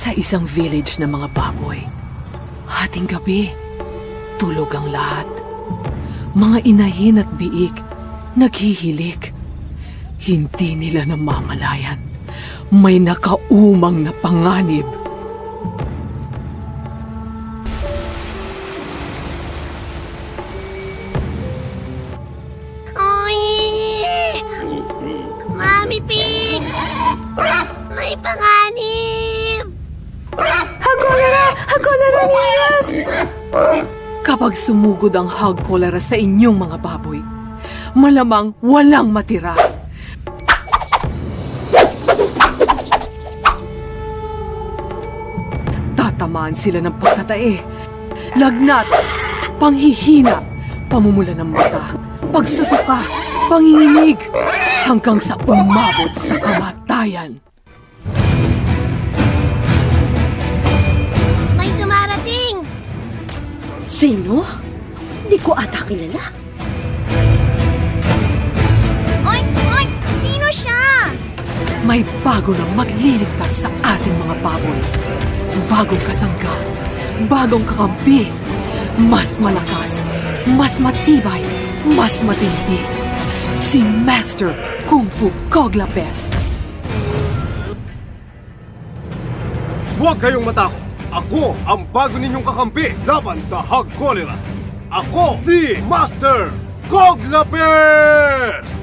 Sa isang village ng mga baboy, hating gabi, tulog ang lahat. Mga inahin at biik, naghihilik. Hindi nila namamalayan. May nakaumang na panganib. Mami Pig! May panganib! Hagolera niyas! Kapag sumugod ang hog cholera sa inyong mga baboy, malamang walang matira. Tatamaan sila ng pagtatae, lagnat, panghihina, pamumula ng mata, pagsusuka, panginginig, hanggang sa umabot sa kamatayan. May dumarating! Sino? Di ko ata kilala. Oink! Oink! Sino siya? May bago na magliligtas sa ating mga baboy. Bagong kasangga, bagong kakampi, mas malakas, mas matibay, mas matindi. Si Master Kung Fu Koglapes. Huwag kayong matakot. Ako ang bago ninyong kakampi laban sa hog cholera. Ako si Master Koglapes!